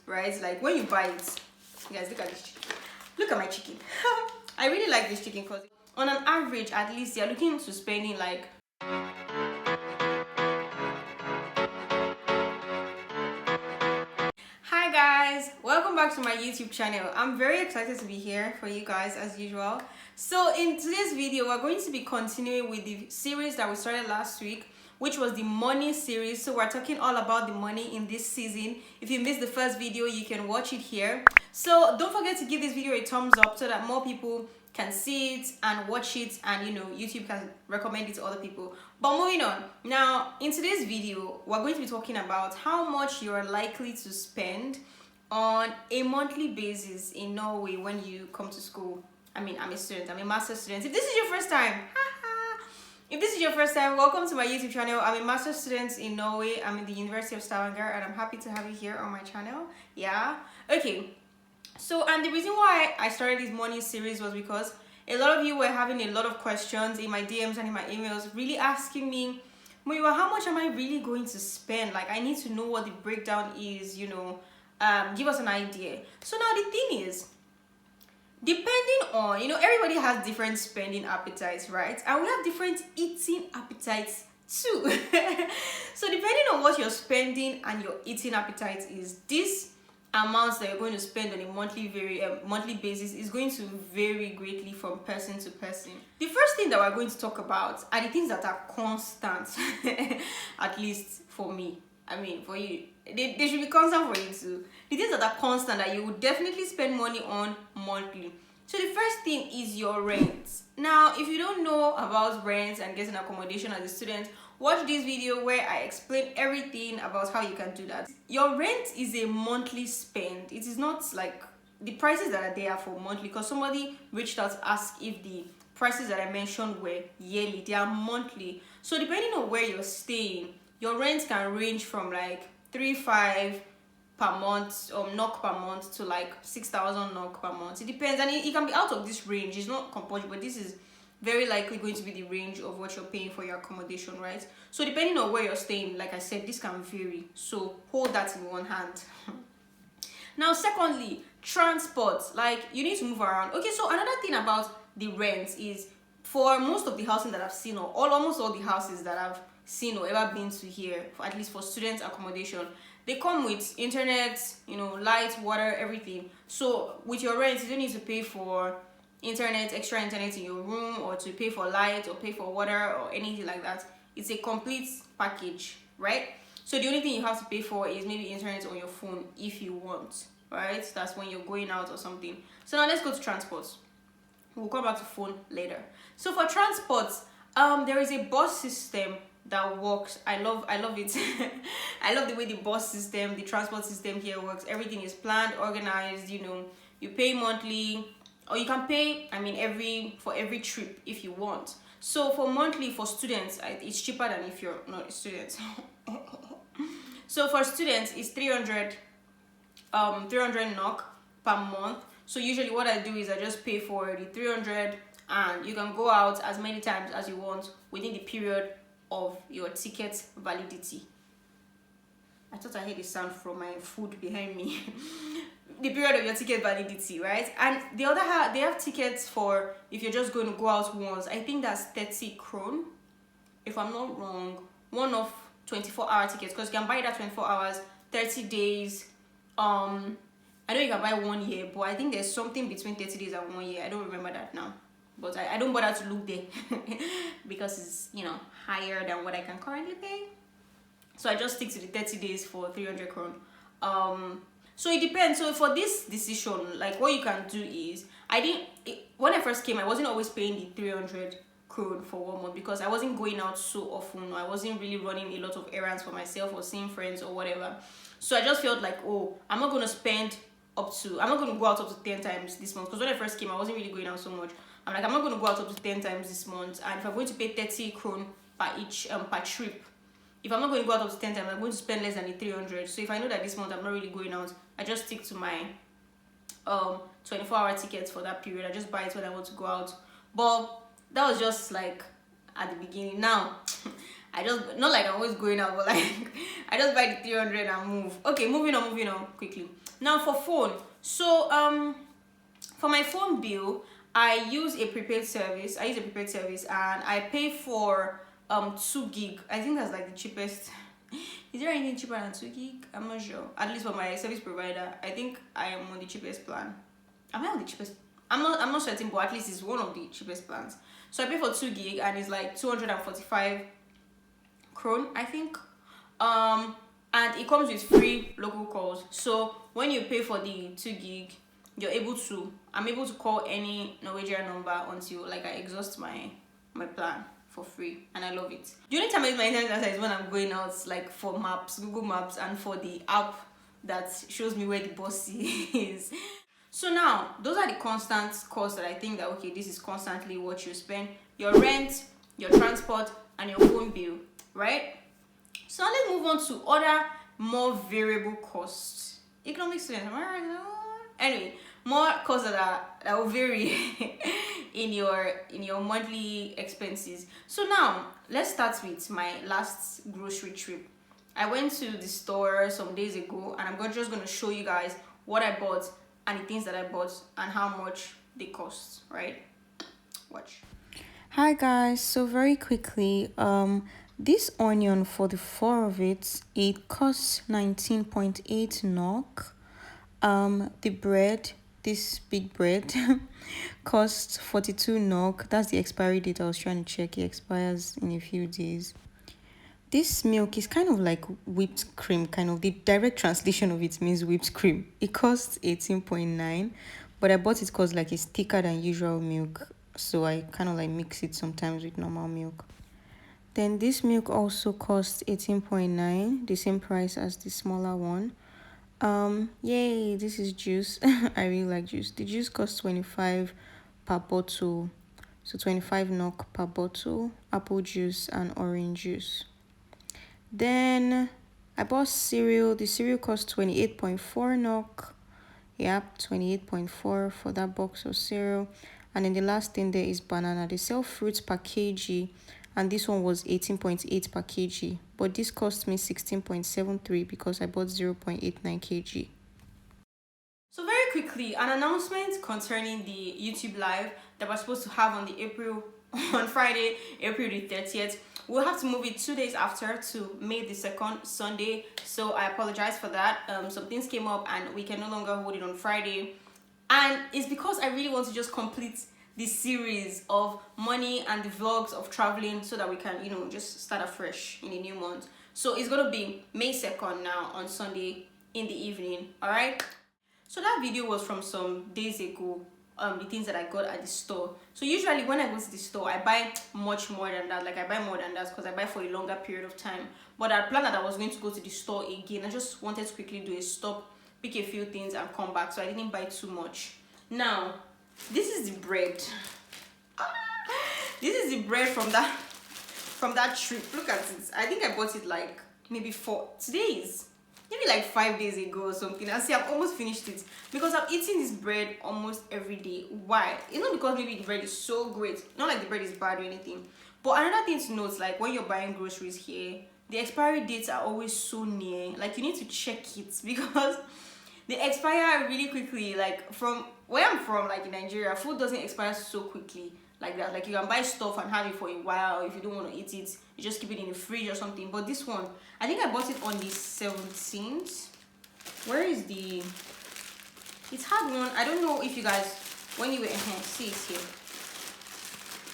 right? Like when you buy it, guys, look at this chicken. Look at my chicken. I really like this chicken because on an average, at least you're looking to spending like Hi guys, welcome back to my YouTube channel. I'm very excited to be here for you guys as usual. So in today's video, we're going to be continuing with the series that we started last week, which was the money series. So we're talking all about the money in this season. If you missed the first video, you can watch it here. So don't forget to give this video a thumbs up so that more people can see it and watch it, and YouTube can recommend it to other people. But moving on, now in today's video we're going to be talking about how much you are likely to spend on a monthly basis in Norway when you come to school. I'm a student, I'm a master's student. If this is your first time, welcome to my YouTube channel. I'm a master's student in Norway. I'm in the University of Stavanger and I'm happy to have you here on my channel. Yeah, okay. So, and the reason why I started this money series was because a lot of you were having a lot of questions in my DMs and in my emails, really asking me, Muyiwa, how much am I really going to spend? Like, I need to know what the breakdown is, give us an idea. So now the thing is, depending on, everybody has different spending appetites, right? And we have different eating appetites too. So depending on what your spending and your eating appetite is, this amounts that you're going to spend on a monthly basis is going to vary greatly from person to person. The first thing that we're going to talk about are the things that are constant, at least for me. For you, they should be constant for you too. The things that are constant that you would definitely spend money on monthly. So the first thing is your rent. Now, if you don't know about rent and getting accommodation as a student, watch this video where I explain everything about how you can do that. Your rent is a monthly spend. It is not like the prices that are there for monthly, because somebody reached out to ask if the prices that I mentioned were yearly. They are monthly. So depending on where you're staying, your rent can range from like 3,500 per month, NOK per month, to like 6,000 NOK per month. It depends, and it can be out of this range. It's not compulsory, but this is very likely going to be the range of what you're paying for your accommodation, right? So depending on where you're staying, like I said, this can vary. So hold that in one hand. Now, secondly, transport. Like, you need to move around. Okay, so another thing about the rent is, for most of the housing that I've seen, or almost all the houses that I've seen or ever been to here, at least for student accommodation, they come with internet, light, water, everything. So with your rent, you don't need to pay for internet, extra internet in your room, or to pay for light or pay for water or anything like that. It's a complete package, right? So the only thing you have to pay for is maybe internet on your phone if you want, right? That's when you're going out or something. So now let's go to transport. We'll come back to phone later. So for transport, there is a bus system that works. I love it. I love the way the bus system, the transport system here works. Everything is planned, organized. You pay monthly, or you can pay for every trip if you want. So for monthly, for students, it's cheaper than if you're not a student. So for students, it's 300 NOK per month. So usually what I do is I just pay for the 300, and you can go out as many times as you want within the period of your ticket validity. I thought I heard a sound from my food behind me. The period of your ticket validity, right? And the other they have tickets for if you're just going to go out once. I think that's 30 kron, if I'm not wrong. One of 24-hour tickets, because you can buy that 24 hours, 30 days. I know you can buy 1 year, but I think there's something between 30 days and 1 year. I don't remember that now, but I don't bother to look there because it's higher than what I can currently pay. So I just stick to the 30 days for 300 kron. So it depends. So for this decision, like, what you can do is, when I first came, I wasn't always paying the 300 kron for 1 month because I wasn't going out so often. I wasn't really running a lot of errands for myself or seeing friends or whatever. So I just felt like, I'm not going to go out up to 10 times this month, because when I first came, I wasn't really going out so much. I'm like, I'm not going to go out up to 10 times this month, and if I'm going to pay 30 kron per trip, if I'm not going to go out up to 10 times, I'm going to spend less than the 300. So if I know that this month I'm not really going out, I just stick to my 24-hour tickets for that period. I just buy it when I want to go out. But that was just like at the beginning. Now I just, not like I'm always going out, but like I just buy the 300 and move. Okay, moving on quickly. Now for phone. So for my phone bill, I use a prepaid service. And I pay for 2 gig. I think that's like the cheapest. Is there anything cheaper than 2 gig? I'm not sure. At least for my service provider, I think I am on the cheapest plan. Am I on the cheapest? I'm not certain, but at least it's one of the cheapest plans. So I pay for 2 gig and it's like 245 krone, I think. And it comes with free local calls. So when you pay for the 2 gig, I'm able to call any Norwegian number until like I exhaust my plan for free, and I love it. The only time I use my internet data is when I'm going out, like for maps, Google Maps, and for the app that shows me where the bus is. So now those are the constant costs that I think that okay, this is constantly what you spend: your rent, your transport, and your phone bill, right? So now let's move on to other more variable costs. Economic students, am I right? Anyway, more costs that will vary in your monthly expenses. So now let's start with my last grocery trip. I went to the store some days ago, and I'm just going to show you guys what I bought and the things that I bought and how much they cost, right? Watch. Hi guys, so very quickly, this onion, for the 4 of it costs 19.8 NOK. The bread, this big bread, costs 42 NOK. That's the expiry date. I was trying to check. It expires in a few days. This milk is kind of like whipped cream, kind of. The direct translation of it means whipped cream. It costs 18.9, but I bought it because like it's thicker than usual milk, so I kind of like mix it sometimes with normal milk. Then this milk also costs 18.9, the same price as the smaller one. Yay, this is juice. I really like juice. The juice costs 25 per bottle, so 25 NOK per bottle. Apple juice and orange juice. Then I bought cereal. The cereal costs 28.4 NOK. Yep, 28.4 for that box of cereal. And then the last thing there is banana. They sell fruits per kg, and this one was 18.8 per kg, but this cost me 16.73 because I bought 0.89 kg. So very quickly, an announcement concerning the YouTube live that we're supposed to have on Friday, April the 30th. We'll have to move it 2 days after to May the 2nd, Sunday. So I apologize for that. Some things came up and we can no longer hold it on Friday. And it's because I really want to just complete this series of money and the vlogs of traveling so that we can, just start afresh in the new month. So it's going to be May 2nd now on Sunday in the evening. All right. So that video was from some days ago. The things that I got at the store. So usually when I go to the store, I buy much more than that. Like I buy more than that because I buy for a longer period of time. But I planned that I was going to go to the store again. I just wanted to quickly do a stop, pick a few things and come back. So I didn't buy too much. Now, this is the bread. This is the bread from that trip. Look at it. I think I bought it like maybe 4 days. Maybe like 5 days ago or something. And see, I've almost finished it because I'm eating this bread almost every day. Why? It's not because maybe the bread is so great. Not like the bread is bad or anything. But another thing to note, like when you're buying groceries here, the expiry dates are always so near. Like you need to check it because they expire really quickly. Like from where I'm from, like in Nigeria, food doesn't expire so quickly like that. Like you can buy stuff and have it for a while. If you don't want to eat it, you just keep it in the fridge or something. But this one, I think I bought it on the 17th. Where is the... It's hard one. I don't know if you guys, when you were in here, see it here.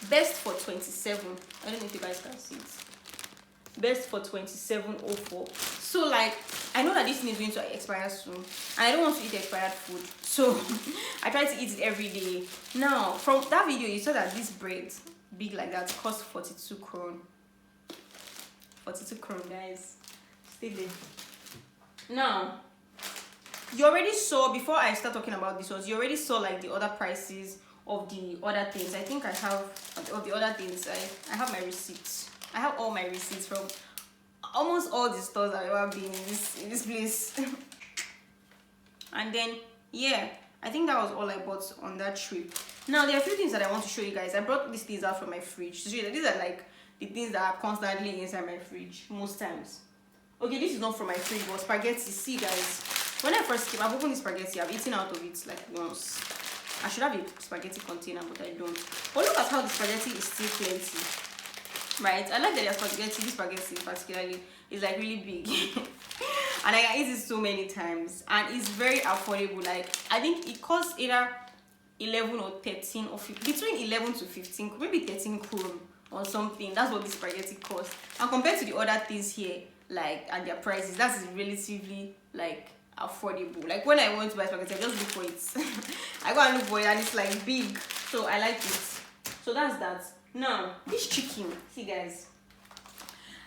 Best for 27. I don't know if you guys can see it. Best for 27.04. So like, I know that this thing is going to expire soon, and I don't want to eat expired food, so I try to eat it every day. Now, from that video, you saw that this bread, big like that, cost 42 krone. 42 krone, guys. Stay there. Now, you already saw, before I start talking about this ones, you already saw like the other prices of the other things. I think I have, of the other things, I have my receipts. I have all my receipts from almost all the stores I've ever been in this place. And then, yeah, I think that was all I bought on that trip. Now, there are a few things that I want to show you guys. I brought these things out from my fridge. So these are like the things that are constantly inside my fridge most times. Okay, this is not from my fridge, but spaghetti. See guys, when I first came, I've opened this spaghetti, I've eaten out of it like once. I should have a spaghetti container, but I don't. But look at how the spaghetti is still plenty, right? I like that their spaghetti, this spaghetti particularly, is like really big. And I can eat it so many times, and it's very affordable. Like, I think it costs either 11 or 13 or 15, between 11 to 15, maybe 13 kron or something. That's what this spaghetti costs. And compared to the other things here, like, and their prices, that's relatively like affordable. Like, when I want to buy spaghetti, I just look for it. I go and look for it, and it's like big, so I like it. So that's that. Now this chicken, see guys,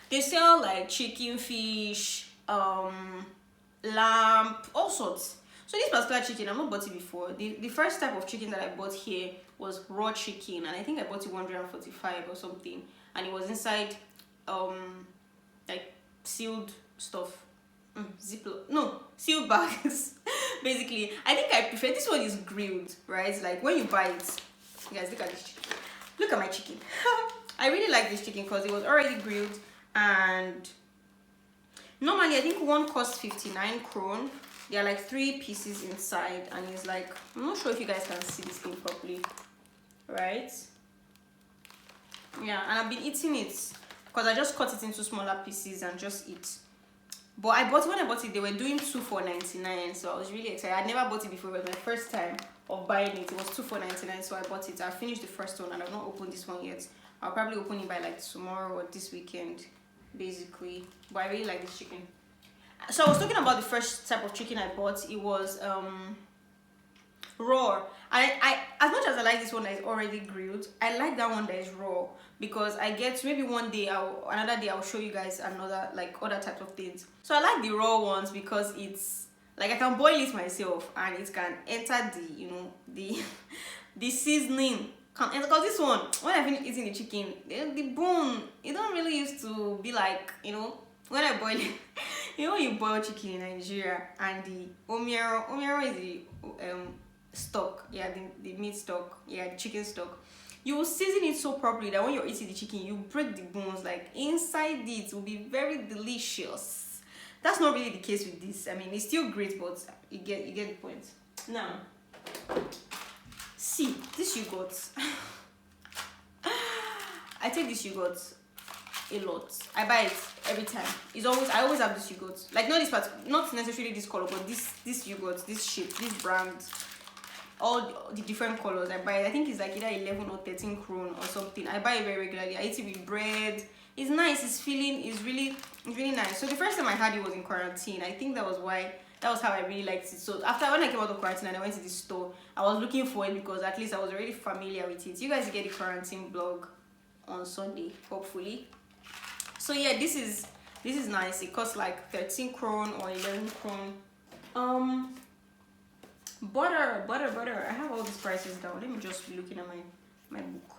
they sell like chicken, fish, lamb, all sorts. So this particular chicken, I've not bought it before. The first type of chicken that I bought here was raw chicken, and I think I bought it 145 or something, and it was inside like sealed stuff, sealed bags. Basically, I think I prefer this one. Is grilled, right? Like, when you buy it, guys, look at this chicken. Look at my chicken. I really like this chicken because it was already grilled, and normally I think one costs 59 kron. There are like 3 pieces inside, and it's like, I'm not sure if you guys can see this thing properly, right? Yeah, and I've been eating it because I just cut it into smaller pieces and just eat. But when I bought it, they were doing 2 for 99, so I was really excited. I'd never bought it before. It was my first time of buying it. It was 2 for 99, so I bought it. I finished the first one, and I've not opened this one yet. I'll probably open it by like tomorrow or this weekend, basically. But I really like this chicken. So I was talking about the first type of chicken I bought. It was raw. I as much as I like this one that is already grilled, I like that one that is raw, because I get, maybe one day another day I'll show you guys another, like, other types of things. So I like the raw ones because it's like I can boil it myself, and it can enter the, you know, the seasoning can enter. Because this one, when I finish eating the chicken, the bone, it don't really used to be like, you know, when I boil it. You know, when you boil chicken in Nigeria, and the omero is the stock, yeah, the meat stock, yeah, the chicken stock. You will season it so properly that when you're eating the chicken, you break the bones. Like, inside it will be very delicious. That's not really the case with this. I mean, it's still great, but you get the point. Now, see this yogurt. I take this yogurt a lot. I buy it every time. I always have this yogurt. Like, not this part, not necessarily this color, but this yogurt, this shape, this brand, all the different colors. I buy it. I think it's like either 11 or 13 kron or something. I buy it very regularly. I eat it with bread. It's nice. It's filling. It's really nice. So the first time I had it was in quarantine. I think that was how I really liked it. So when I came out of quarantine and I went to the store, I was looking for it because at least I was already familiar with it. You guys get the quarantine blog on Sunday, hopefully. So yeah, this is nice. It costs like 13 kron or 11 kron. Butter. I have all these prices down. Let me just be looking at my book.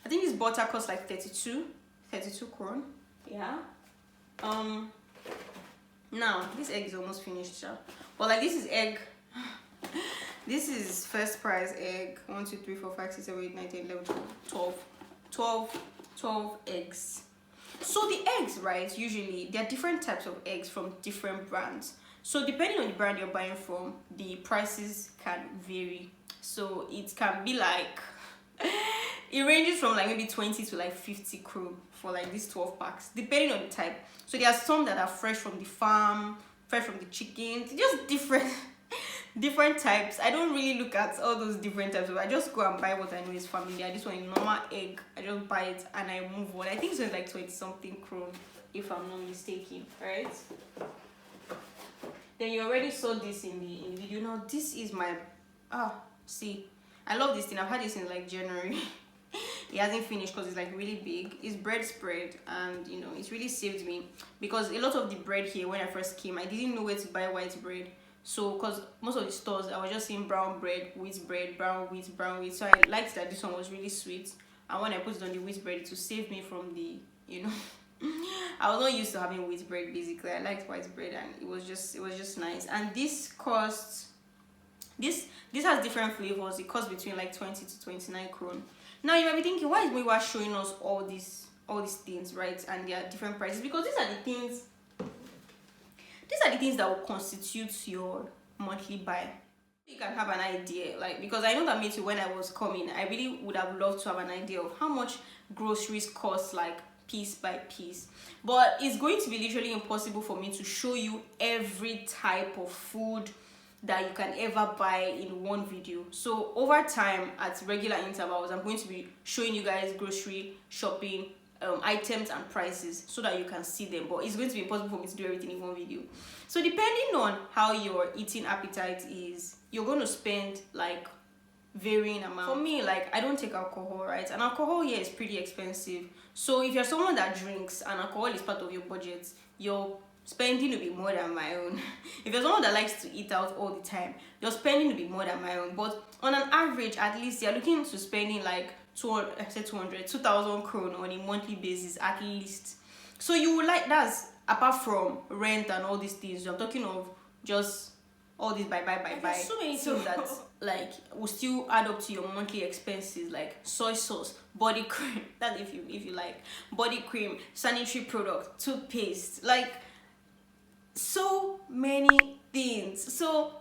I think this butter costs like 32 kron. Yeah. Now this egg is almost finished, but like, this is egg. This is first price egg. 1 2 3 4 5 6 7 8 9 10 11 12 eggs. So the eggs, right, usually there are different types of eggs from different brands. So depending on the brand you're buying from, the prices can vary. So it can be like, it ranges from like maybe 20 to like 50 kron for like these 12 packs, depending on the type. So there are some that are fresh from the farm, fresh from the chickens, just different types. I don't really look at all those different types. I just go and buy what I know is familiar. This one is normal egg. I just buy it and I move on. I think it's like 20 something kron, if I'm not mistaken, right? Then you already saw this in the video. Now this is my see, I love this thing. I've had this in like January. It hasn't finished because it's like really big. It's bread spread, and you know, it's really saved me, because a lot of the bread here, when I first came, I didn't know where to buy white bread. So because most of the stores, I was just seeing brown bread, wheat bread, brown wheat. So I liked that this one was really sweet, and when I put it on the wheat bread, it would save me from the, you know, I was not used to having wheat bread. Basically, I liked white bread, and it was just nice. And this costs, this has different flavors. It costs between like 20 to 29 kron. Now you might be thinking, why is Muyiwa showing us all these all these things, right? And there are different prices, because these are the things that will constitute your monthly buy. You can have an idea, like, because I know that me too, when I was coming, I really would have loved to have an idea of how much groceries cost, like piece by piece. But it's going to be literally impossible for me to show you every type of food that you can ever buy in one video. So over time, at regular intervals, I'm going to be showing you guys grocery shopping items and prices so that you can see them, but it's going to be impossible for me to do everything in one video. So depending on how your eating appetite is, you're going to spend like varying amount. For me, like, I don't take alcohol, right? And alcohol here is pretty expensive. So if you're someone that drinks and alcohol is part of your budget, your spending will be more than my own. If you're someone that likes to eat out all the time, your spending will be more than my own. But on an average, at least you're looking to spending like 2,000 krone on a monthly basis at least. So you would like, that's apart from rent and all these things. I'm talking of just all these buy. So many things that like will still add up to your monthly expenses, like soy sauce, body cream. That if you like body cream, sanitary product, toothpaste, like so many things. So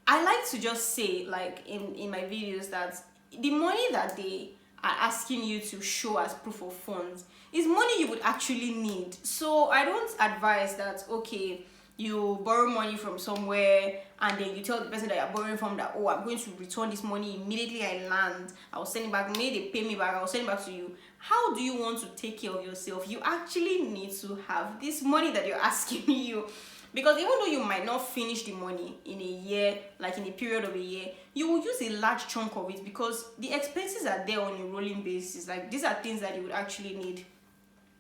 I like to just say, like in my videos, that the money that they are asking you to show as proof of funds is money you would actually need. So I don't advise that, okay, you borrow money from somewhere and then you tell the person that you're borrowing from that, oh, I'm going to return this money immediately I land, I'll send it back, maybe they pay me back, I'll send it back to you. How do you want to take care of yourself? You actually need to have this money that you're asking you. Because even though you might not finish the money in a year, like in a period of a year, you will use a large chunk of it because the expenses are there on a rolling basis. Like, these are things that you would actually need.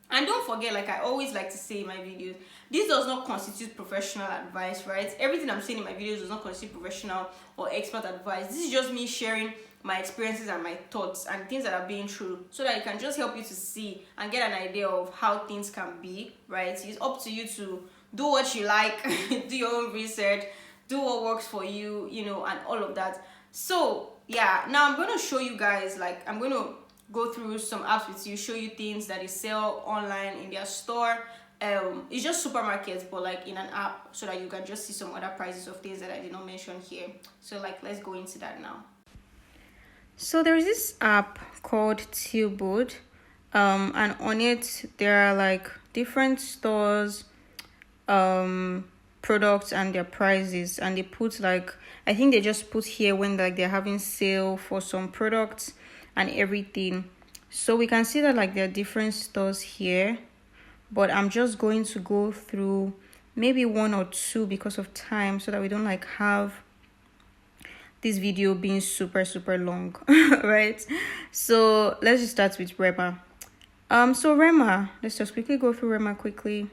And don't forget, like I always like to say in my videos, this does not constitute professional advice, right? Everything I'm saying in my videos does not constitute professional or expert advice. This is just me sharing my experiences and my thoughts and things that I've been through, so that it can just help you to see and get an idea of how things can be, right? It's up to you to do what you like, do your own research, do what works for you, you know, and all of that. So yeah, now I'm going to show you guys, like, I'm going to go through some apps with you, show you things that they sell online in their store. It's just supermarkets, but like in an app, so that you can just see some other prices of things that I did not mention here. So like, let's go into that now. So there is this app called Tilbud, and on it there are like different stores, products and their prices, and they put like, I think they just put here when like they're having sale for some products and everything. So we can see that like there are different stores here, but I'm just going to go through maybe one or two because of time, so that we don't like have this video being super long. Right? So let's just start with Rema. So Rema, let's just quickly go through Rema quickly.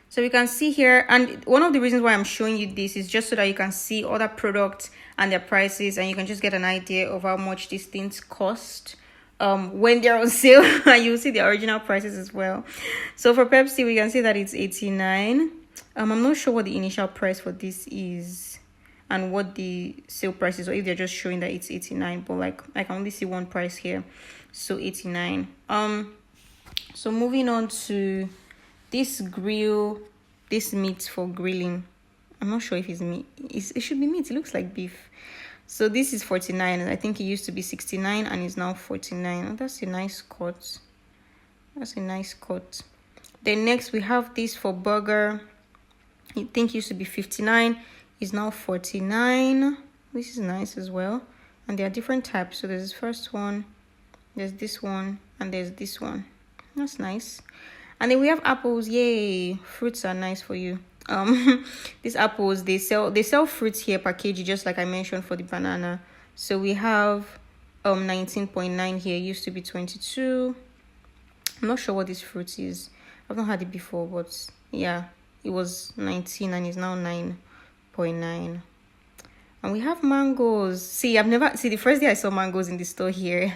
So we can see here, and one of the reasons why I'm showing you this is just so that you can see other products and their prices, and you can just get an idea of how much these things cost when they're on sale, and you'll see the original prices as well. So for Pepsi, we can see that it's 89. I'm not sure what the initial price for this is and what the sale price is, or if they're just showing that it's 89, but like I can only see one price here, so 89. So moving on to this grill, this meat for grilling. I'm not sure if it's meat. It should be meat. It looks like beef. So this is 49, and I think it used to be 69 and it's now 49. Oh, that's a nice cut. That's a nice cut. Then next we have this for burger. I think it used to be 59, is now 49. This is nice as well. And there are different types. So there's this first one, there's this one, and there's this one. That's nice. And then we have apples. Yay, fruits are nice for you. These apples, they sell fruits here per kg, just like I mentioned for the banana. So we have 19.9 here. It used to be 22. I'm not sure what this fruit is. I've not had it before, but yeah, it was 19 and it's now 9.9. And we have mangoes. See, the first day I saw mangoes in the store here,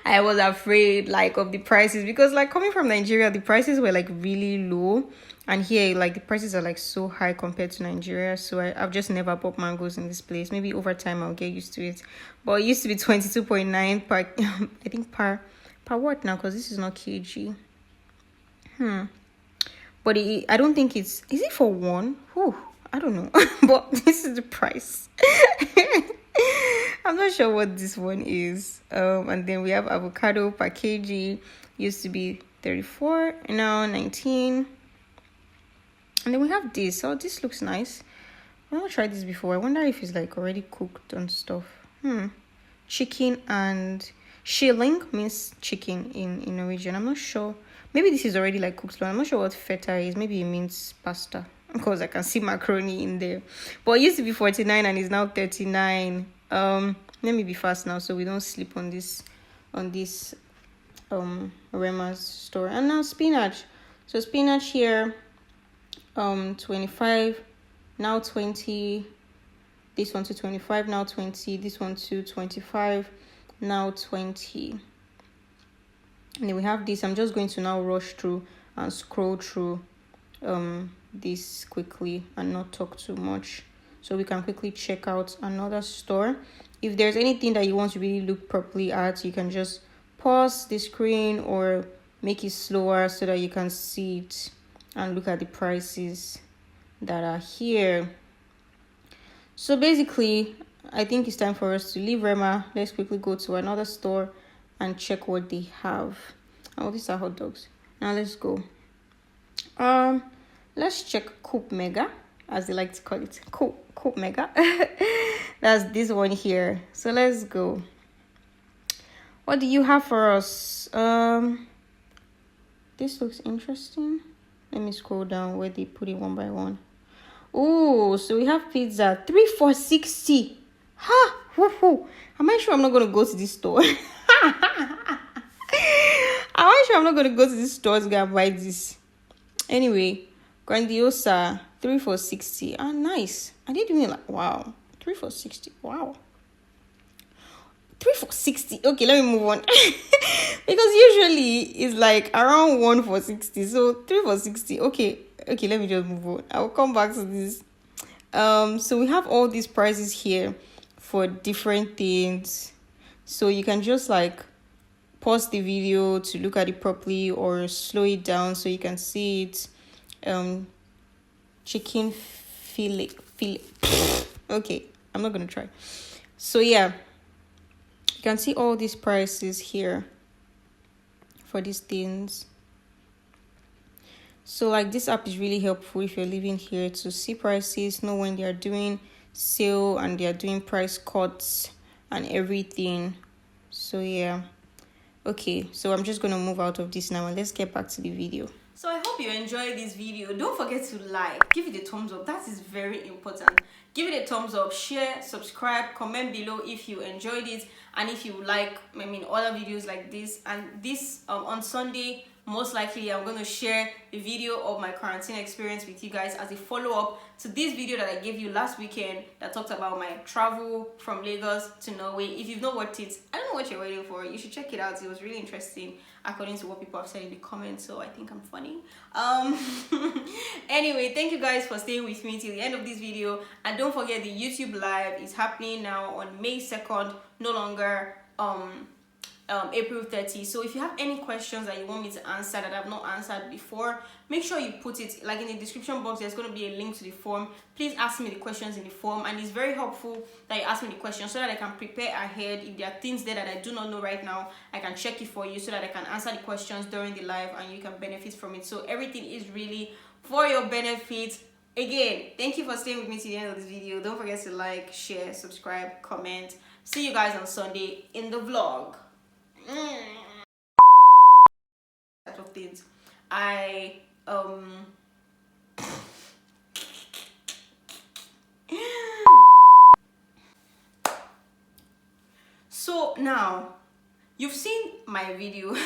I was afraid like of the prices, because like coming from Nigeria, the prices were like really low, and here like the prices are like so high compared to Nigeria. So I've just never bought mangoes in this place. Maybe over time I'll get used to it. But it used to be 22.9 per I think per per what now? Because this is not kg. But I don't think is it for one? Whew, I don't know. But this is the price. I'm not sure what this one is. And then we have avocado per kg. Used to be 34, now 19. And then we have this. Oh, this looks nice. I've never tried this before. I wonder if it's like already cooked and stuff. Chicken and shilling means chicken in Norwegian. I'm not sure. Maybe this is already like cooked. I'm not sure what feta is. Maybe it means pasta. Because I can see macaroni in there. But it used to be 49 and it's now 39. Let me be fast now so we don't sleep on this Rema's store. And now spinach. So spinach here 25, now 20. This one to 25, now 20. This one to 25, now 20. And then we have this. I'm just going to now rush through and scroll through this quickly and not talk too much, so we can quickly check out another store. If there's anything that you want to really look properly at, you can just pause the screen or make it slower so that you can see it and look at the prices that are here. So basically, I think it's time for us to leave Rema. Let's quickly go to another store and check what they have. Oh, these are hot dogs. Now let's go. Let's check Coop Mega, as they like to call it. Coop Mega. That's this one here. So let's go. What do you have for us? This looks interesting. Let me scroll down where they put it one by one. Oh, so we have pizza 3 for 60. Ha! Woohoo! Am I sure I'm not gonna go to this store? Am I sure I'm not gonna go to this store to go and buy this? Anyway, Grandiosa 3 for 60. Ah, nice. I did mean like wow. 3 for 60. Wow. 3 for 60. Okay, let me move on. Because usually it's like around 1 for 60. So 3 for 60. Okay, let me just move on. I'll come back to this. So we have all these prices here for different things. So you can just like pause the video to look at it properly or slow it down so you can see it. Chicken fillet. Okay, I'm not gonna try. So yeah, you can see all these prices here for these things. So like this app is really helpful if you're living here to see prices, know when they are doing sale and they are doing price cuts and everything. So yeah. Okay, so I'm just gonna move out of this now and let's get back to the video. So I hope you enjoyed this video. Don't forget to like, give it a thumbs up. That is very important. Give it a thumbs up, share, subscribe, comment below if you enjoyed it and if you like other videos like this. And this on Sunday, most likely I'm going to share a video of my quarantine experience with you guys as a follow-up to this video that I gave you last weekend that talked about my travel from Lagos to Norway. If you've not watched it, I don't know what you're waiting for. You should check it out. It was really interesting according to what people have said in the comments, so I think I'm funny. Anyway, thank you guys for staying with me till the end of this video, and don't forget the YouTube live is happening now on May 2nd, no longer April 30. So if you have any questions that you want me to answer that I've not answered before, make sure you put it like in the description box. There's going to be a link to the form. Please ask me the questions in the form, and it's very helpful that you ask me the questions so that I can prepare ahead. If there are things there that I do not know right now, I can check it for you so that I can answer the questions during the live and you can benefit from it. So everything is really for your benefit. Again, thank you for staying with me to the end of this video. Don't forget to like, share, subscribe, comment. See you guys on Sunday in the vlog. Type of things. So now you've seen my video